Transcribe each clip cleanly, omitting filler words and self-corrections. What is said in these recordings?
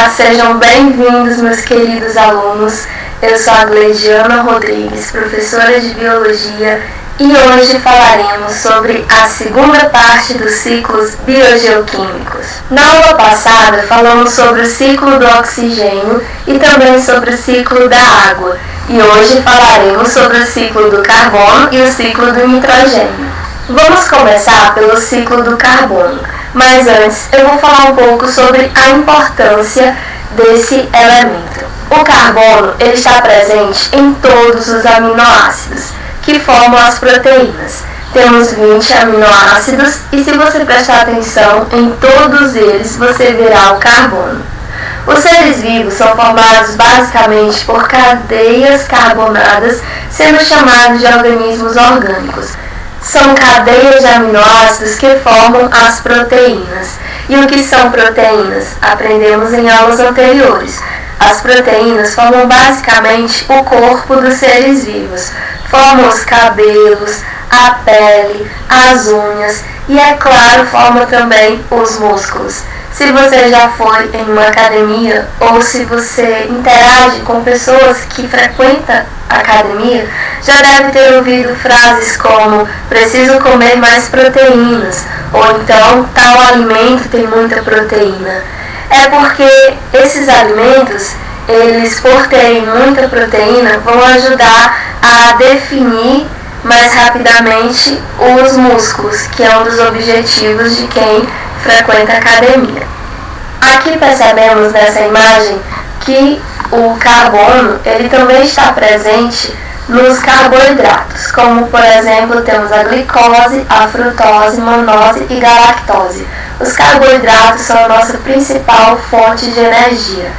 Olá, sejam bem-vindos, meus queridos alunos. Eu sou a Gleidiana Rodrigues, professora de Biologia, e hoje falaremos sobre a segunda parte dos ciclos biogeoquímicos. Na aula passada, falamos sobre o ciclo do oxigênio e também sobre o ciclo da água, e hoje falaremos sobre o ciclo do carbono e o ciclo do nitrogênio. Vamos começar pelo ciclo do carbono, mas antes eu vou falar um pouco sobre a importância desse elemento. O carbono ele está presente em todos os aminoácidos que formam as proteínas. Temos 20 aminoácidos e se você prestar atenção em todos eles, você verá o carbono. Os seres vivos são formados basicamente por cadeias carbonadas, sendo chamados de organismos orgânicos. São cadeias de aminoácidos que formam as proteínas. E o que são proteínas? Aprendemos em aulas anteriores. As proteínas formam basicamente o corpo dos seres vivos. Formam os cabelos, a pele, as unhas e, é claro, formam também os músculos. Se você já foi em uma academia ou se você interage com pessoas que frequentam a academia, já deve ter ouvido frases como preciso comer mais proteínas ou então tal alimento tem muita proteína. É porque esses alimentos, eles por terem muita proteína, vão ajudar a definir mais rapidamente os músculos, que é um dos objetivos de quem frequenta a academia. Aqui percebemos nessa imagem que o carbono ele também está presente nos carboidratos, como por exemplo temos a glicose, a frutose, manose e galactose. Os carboidratos são a nossa principal fonte de energia.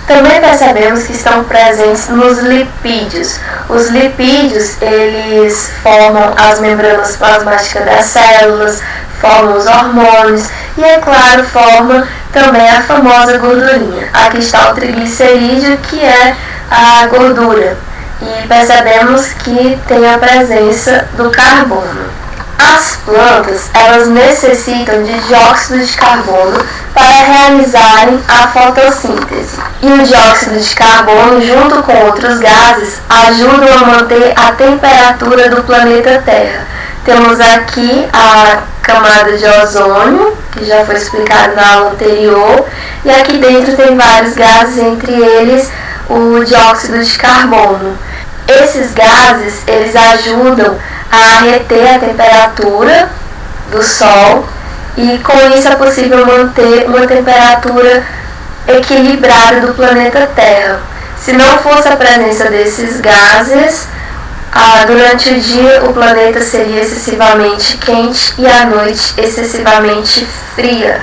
Também percebemos que estão presentes nos lipídios. Os lipídios, eles formam as membranas plasmáticas das células, formam os hormônios e, é claro, formam também a famosa gordurinha. Aqui está o triglicerídeo, que é a gordura. E percebemos que tem a presença do carbono. As plantas, elas necessitam de dióxido de carbono para realizarem a fotossíntese. E o dióxido de carbono, junto com outros gases, ajudam a manter a temperatura do planeta Terra. Temos aqui a camada de ozônio, que já foi explicado na aula anterior, e aqui dentro tem vários gases, entre eles o dióxido de carbono. Esses gases, eles ajudam a reter a temperatura do Sol e com isso é possível manter uma temperatura equilibrada do planeta Terra. Se não fosse a presença desses gases, durante o dia o planeta seria excessivamente quente e à noite excessivamente fria.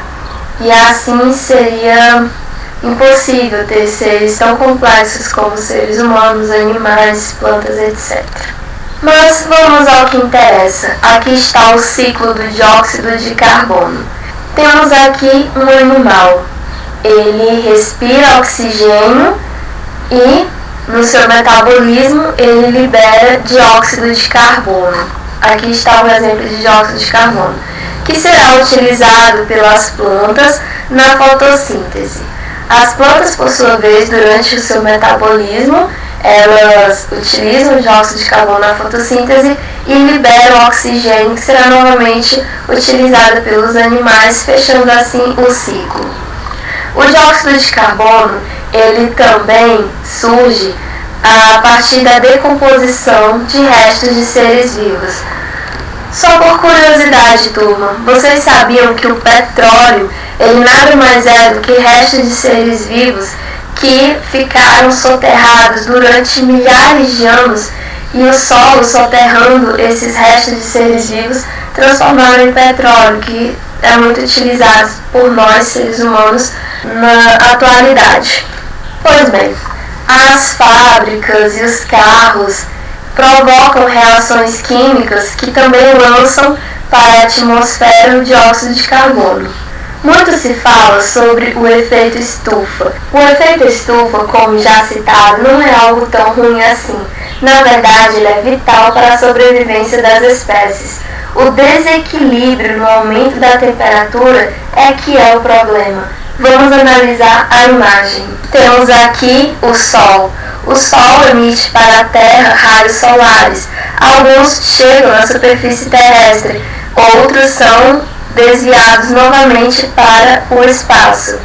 E assim seria impossível ter seres tão complexos como seres humanos, animais, plantas, etc. Mas vamos ao que interessa. Aqui está o ciclo do dióxido de carbono. Temos aqui um animal. Ele respira oxigênio e, no seu metabolismo, ele libera dióxido de carbono. Aqui está um exemplo de dióxido de carbono, que será utilizado pelas plantas na fotossíntese. As plantas, por sua vez, durante o seu metabolismo, elas utilizam o dióxido de carbono na fotossíntese e liberam oxigênio, que será novamente utilizado pelos animais, fechando assim o ciclo. O dióxido de carbono, ele também surge a partir da decomposição de restos de seres vivos. Só por curiosidade, turma, vocês sabiam que o petróleo, ele nada mais é do que restos de seres vivos que ficaram soterrados durante milhares de anos e o solo, soterrando esses restos de seres vivos, transformaram em petróleo, que é muito utilizado por nós, seres humanos, na atualidade. Pois bem, as fábricas e os carros provocam reações químicas que também lançam para a atmosfera o dióxido de carbono. Muito se fala sobre o efeito estufa. O efeito estufa, como já citado, não é algo tão ruim assim. Na verdade, ele é vital para a sobrevivência das espécies. O desequilíbrio no aumento da temperatura é que é o problema. Vamos analisar a imagem. Temos aqui o Sol. O Sol emite para a Terra raios solares. Alguns chegam à superfície terrestre, outros são desviados novamente para o espaço.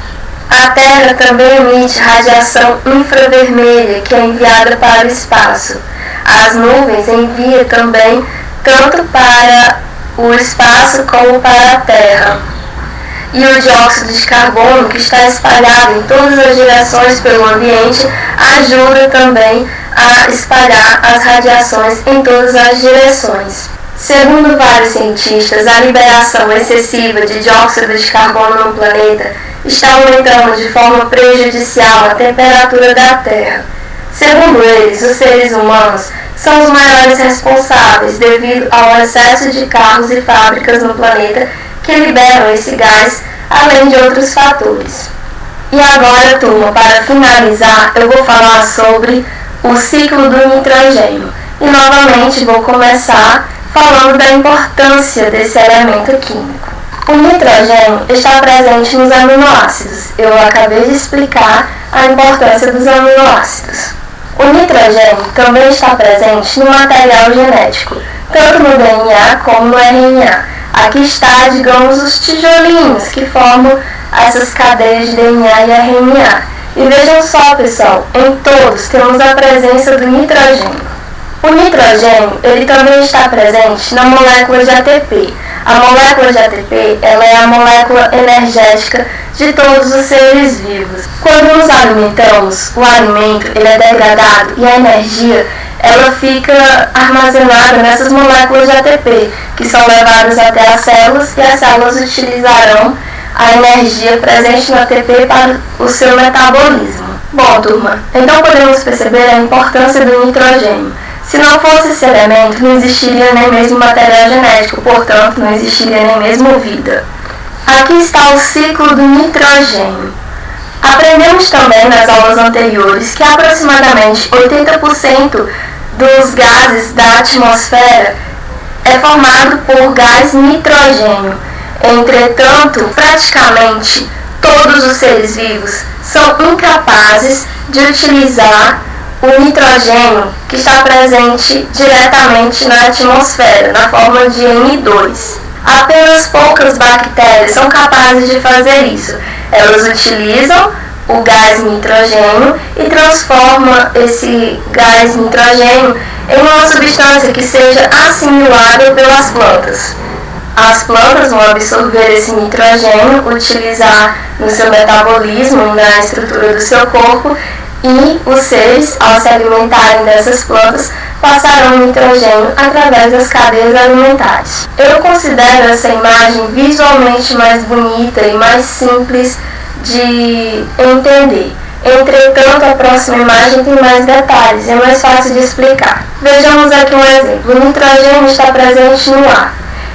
A Terra também emite radiação infravermelha, que é enviada para o espaço. As nuvens enviam também tanto para o espaço como para a Terra. E o dióxido de carbono, que está espalhado em todas as direções pelo ambiente, ajuda também a espalhar as radiações em todas as direções. Segundo vários cientistas, a liberação excessiva de dióxido de carbono no planeta está aumentando de forma prejudicial a temperatura da Terra. Segundo eles, os seres humanos são os maiores responsáveis devido ao excesso de carros e fábricas no planeta que liberam esse gás, além de outros fatores. E agora, turma, para finalizar, eu vou falar sobre o ciclo do nitrogênio. E novamente vou começar falando da importância desse elemento químico. O nitrogênio está presente nos aminoácidos. Eu acabei de explicar a importância dos aminoácidos. O nitrogênio também está presente no material genético, tanto no DNA como no RNA. Aqui está, digamos, os tijolinhos que formam essas cadeias de DNA e RNA. E vejam só, pessoal, em todos temos a presença do nitrogênio. O nitrogênio, ele também está presente na molécula de ATP. A molécula de ATP, ela é a molécula energética de todos os seres vivos. Quando nos alimentamos, o alimento ele é degradado e a energia ela fica armazenada nessas moléculas de ATP, que são levadas até as células e as células utilizarão a energia presente no ATP para o seu metabolismo. Bom, turma, então podemos perceber a importância do nitrogênio. Se não fosse esse elemento, não existiria nem mesmo material genético, portanto, não existiria nem mesmo vida. Aqui está o ciclo do nitrogênio. Aprendemos também nas aulas anteriores que aproximadamente 80% dos gases da atmosfera é formado por gás nitrogênio. Entretanto, praticamente todos os seres vivos são incapazes de utilizar o nitrogênio que está presente diretamente na atmosfera, na forma de N2. Apenas poucas bactérias são capazes de fazer isso. Elas utilizam o gás nitrogênio e transformam esse gás nitrogênio em uma substância que seja assimilável pelas plantas. As plantas vão absorver esse nitrogênio, utilizar no seu metabolismo e na estrutura do seu corpo, e os seres, ao se alimentarem dessas plantas, passarão nitrogênio através das cadeias alimentares. Eu considero essa imagem visualmente mais bonita e mais simples de entender. Entretanto, a próxima imagem tem mais detalhes e é mais fácil de explicar. Vejamos aqui um exemplo. O nitrogênio está presente no ar.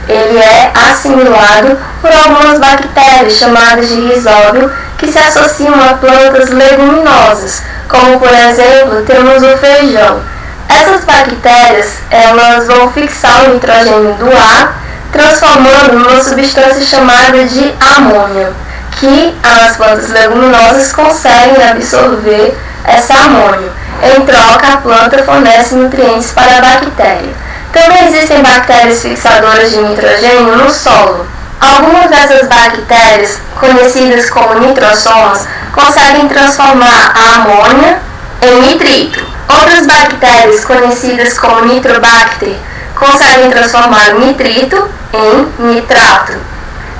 Ele é assimilado por algumas bactérias chamadas de rizóbio que se associam a plantas leguminosas, como por exemplo temos o feijão. Essas bactérias elas vão fixar o nitrogênio do ar, transformando numa substância chamada de amônia, que as plantas leguminosas conseguem absorver essa amônia. Em troca, a planta fornece nutrientes para a bactéria. Também existem bactérias fixadoras de nitrogênio no solo. Algumas dessas bactérias, conhecidas como nitrossomas, conseguem transformar a amônia em nitrito. Outras bactérias, conhecidas como nitrobacter, conseguem transformar o nitrito em nitrato.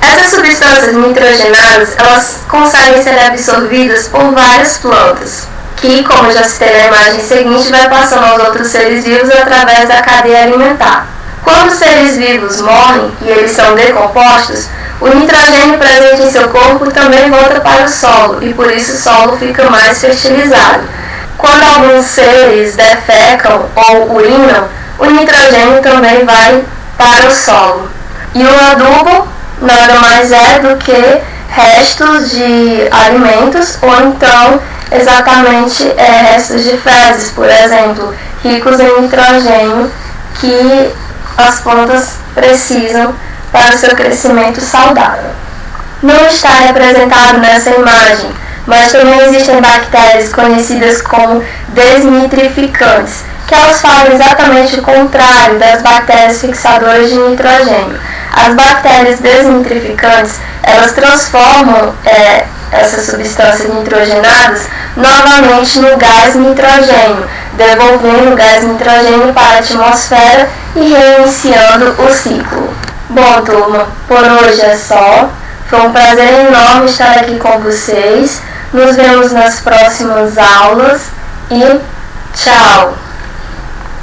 Essas substâncias nitrogenadas, elas conseguem ser absorvidas por várias plantas, que, como eu já citei na imagem seguinte, vai passando aos outros seres vivos através da cadeia alimentar. Quando os seres vivos morrem e eles são decompostos, o nitrogênio presente em seu corpo também volta para o solo e por isso o solo fica mais fertilizado. Quando alguns seres defecam ou urinam, o nitrogênio também vai para o solo. E o adubo nada mais é do que restos de alimentos ou então exatamente restos de fezes, por exemplo, ricos em nitrogênio que as plantas precisam para o seu crescimento saudável. não está representado nessa imagem, mas também existem bactérias conhecidas como desnitrificantes, que elas fazem exatamente o contrário das bactérias fixadoras de nitrogênio. As bactérias desnitrificantes, elas transformam essas substâncias nitrogenadas novamente no gás nitrogênio, devolvendo o gás nitrogênio para a atmosfera e reiniciando o ciclo. Bom, turma, por hoje é só. Foi um prazer enorme estar aqui com vocês. Nos vemos nas próximas aulas e tchau!